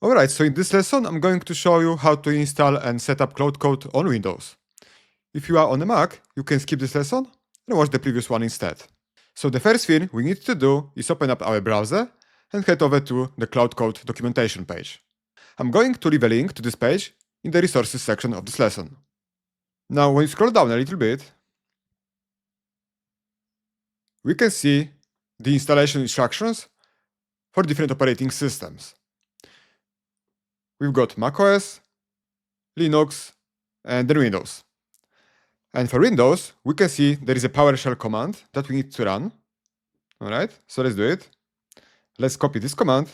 Alright, so in this lesson, I'm going to show you how to install and set up Cloud Code on Windows. If you are on a Mac, you can skip this lesson and watch the previous one instead. So the first thing we need to do is open up our browser and head over to the Cloud Code documentation page. I'm going to leave a link to this page in the resources section of this lesson. Now, when you scroll down a little bit, we can see the installation instructions for different operating systems. We've got macOS, Linux, and then Windows. And for Windows, we can see there is a PowerShell command that we need to run. Alright, so let's do it. Let's copy this command.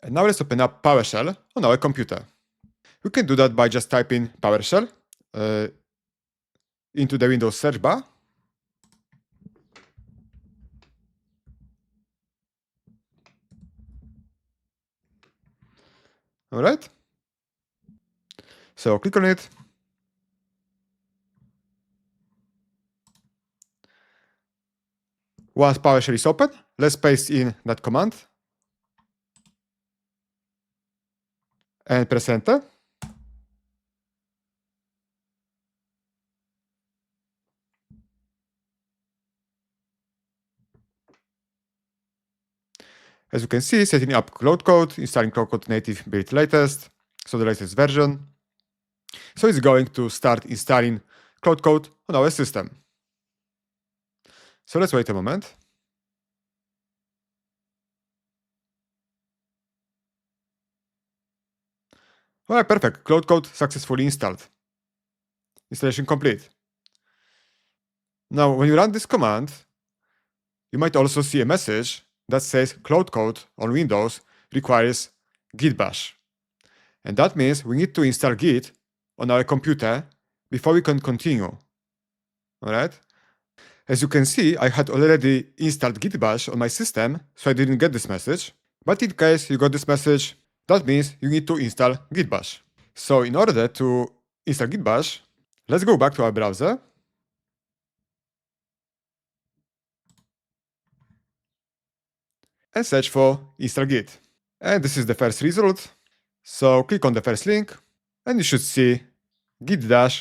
And now let's open up PowerShell on our computer. We can do that by just typing PowerShell into the Windows search bar. Alright. So click on it. Once PowerShell is open, let's paste in that command and press enter. As you can see, setting up Cloud Code, installing Cloud Code native build latest, so the latest version. So it's going to start installing Cloud Code on our system. So let's wait a moment. Alright, perfect. Cloud Code successfully installed. Installation complete. Now, when you run this command, you might also see a message that says Cloud Code on Windows requires Git bash. And that means we need to install Git on our computer before we can continue. Alright? As you can see, I had already installed Git bash on my system, so I didn't get this message. But in case you got this message, that means you need to install Git bash. So in order to install Git bash, let's go back to our browser. And search for install Git. And this is the first result. So click on the first link and you should see git-scm.com.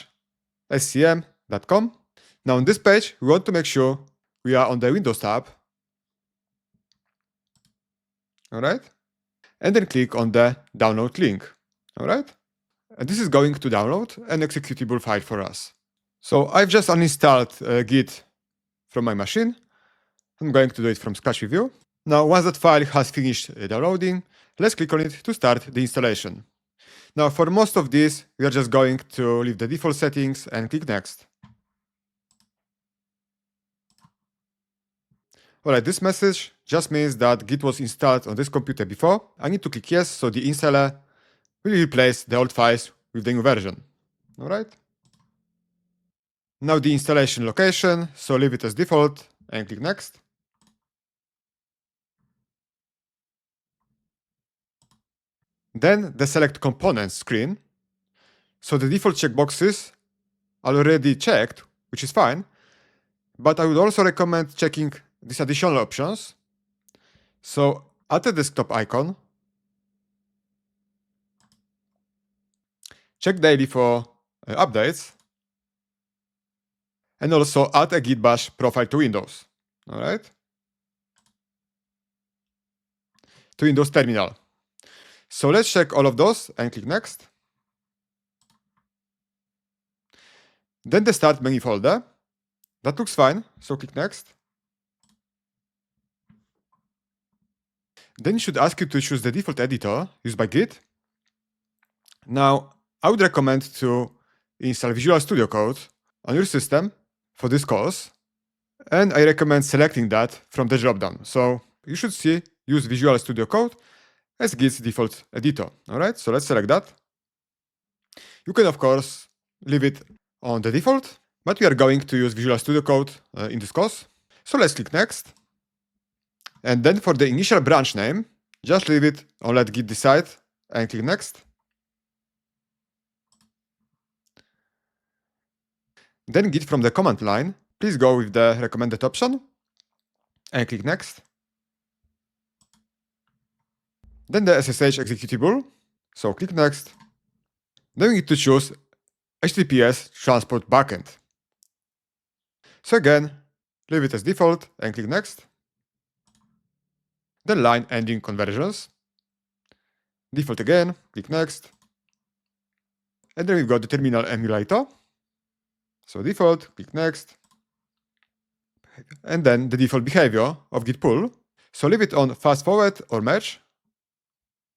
Now on this page, we want to make sure we are on the Windows tab. Alright? And then click on the download link. Alright? And this is going to download an executable file for us. So I've just uninstalled Git from my machine. I'm going to do it from scratch with you. Now, once that file has finished downloading, let's click on it to start the installation. Now, for most of this, we are just going to leave the default settings and click Next. Alright, this message just means that Git was installed on this computer before. I need to click Yes, so the installer will replace the old files with the new version. Alright. Now the installation location, so leave it as default and click Next. Then the Select Components screen. So the default checkboxes are already checked, which is fine, but I would also recommend checking these additional options. So add a desktop icon, check daily for updates, and also add a Git bash profile to Windows. Alright? To Windows Terminal. So let's check all of those and click Next. Then the Start menu folder. That looks fine, so click Next. Then it should ask you to choose the default editor used by Git. Now, I would recommend to install Visual Studio Code on your system for this course. And I recommend selecting that from the dropdown. So you should see Use Visual Studio Code as Git's default editor. Alright, so let's select that. You can, of course, leave it on the default, but we are going to use Visual Studio Code in this course. So let's click Next. And then for the initial branch name, just leave it on Let Git Decide and click Next. Then Git from the command line, please go with the recommended option and click Next. Then the SSH executable. So click next. Then we need to choose HTTPS transport backend. So again, leave it as default and click next. Then line ending conversions. Default again, click next. And then we've got the terminal emulator. So default, click next. And then the default behavior of git pull. So leave it on fast forward or merge.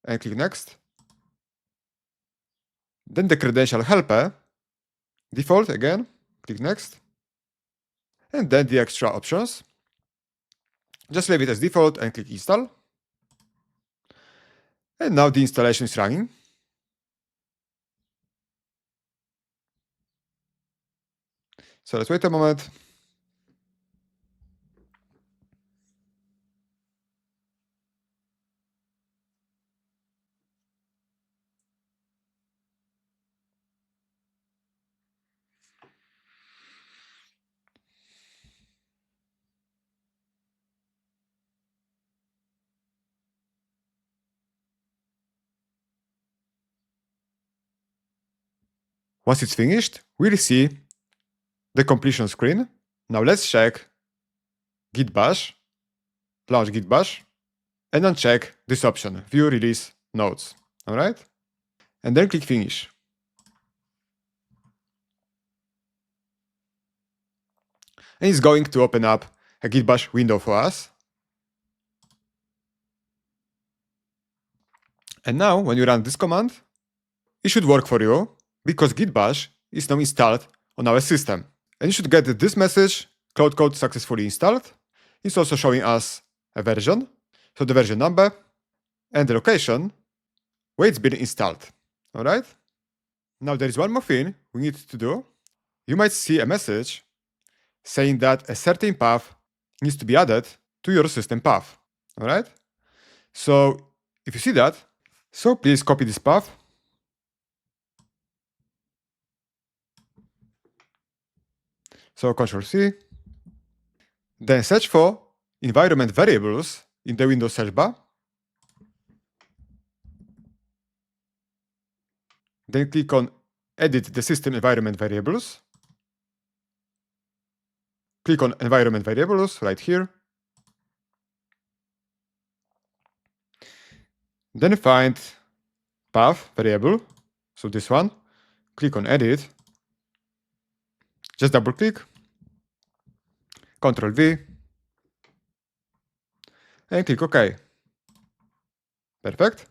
And click next. Then the credential helper. Default again, click next. And then the extra options. Just leave it as default and click install. And now the installation is running. So let's wait a moment. Once it's finished, we'll see the completion screen. Now let's check git bash, launch git bash, and uncheck this option, view release nodes. All right? And then click finish. And it's going to open up a git bash window for us. And now when you run this command, it should work for you because git bash is now installed on our system. And you should get this message, Cloud Code successfully installed. It's also showing us a version, so the version number and the location where it's been installed. All right? Now there is one more thing we need to do. You might see a message saying that a certain path needs to be added to your system path. All right? So if you see that, so please copy this path. So Ctrl-C. Then search for environment variables in the Windows search bar. Then click on Edit the system environment variables. Click on Environment Variables right here. Then find path variable, so this one. Click on Edit. Just double click. Ctrl-V. And click OK. Perfect.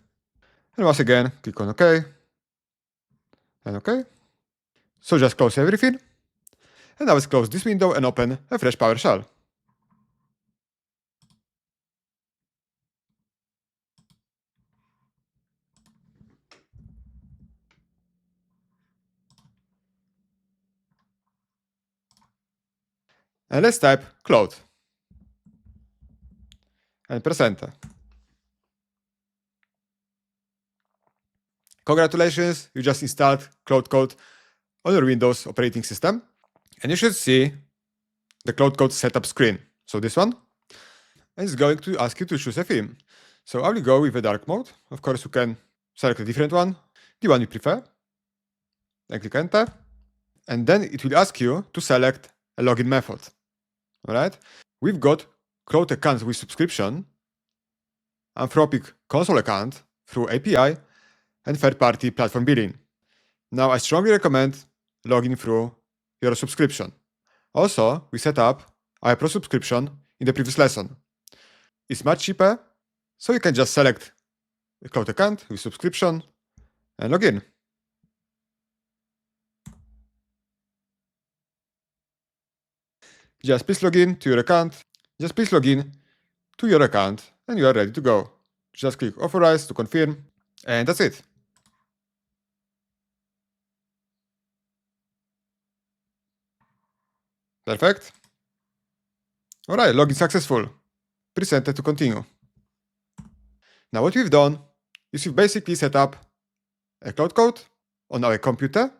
And once again, click on OK. And OK. So just close everything. And now let's close this window and open a fresh PowerShell. And let's type Cloud. And press Enter. Congratulations, you just installed Cloud Code on your Windows operating system. And you should see the Cloud Code setup screen. So this one. And it's going to ask you to choose a theme. So I will go with a dark mode. Of course, you can select a different one, the one you prefer. Then click Enter. And then it will ask you to select a login method. All right? We've got Cloud accounts with subscription, Anthropic console account through API, and third-party platform billing. Now, I strongly recommend logging through your subscription. Also, we set up our Pro subscription in the previous lesson. It's much cheaper, so you can just select a Cloud account with subscription and log in. Just please log in to your account. Just please log in to your account and you are ready to go. Just click Authorize to confirm, and that's it. Perfect. All right, login successful. Press Enter to continue. Now what we've done is we've basically set up a Cloud Code on our computer.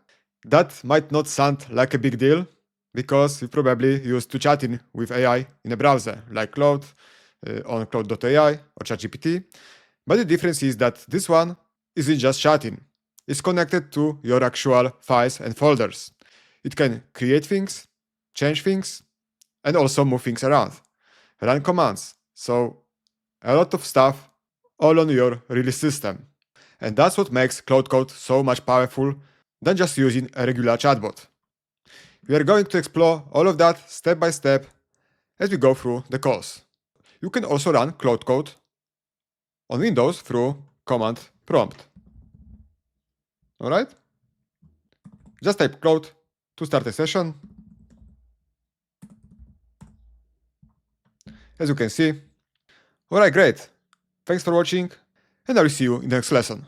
That might not sound like a big deal because you're probably used to chatting with AI in a browser like Claude on Claude.ai or ChatGPT. But the difference is that this one isn't just chatting. It's connected to your actual files and folders. It can create things, change things, and also move things around. Run commands. So a lot of stuff all on your release system. And that's what makes Cloud Code so much powerful than just using a regular chatbot. We are going to explore all of that step by step as we go through the course. You can also run Cloud Code on Windows through command prompt. Alright? Just type Cloud to start a session. As you can see. Alright, great. Thanks for watching, and I will see you in the next lesson.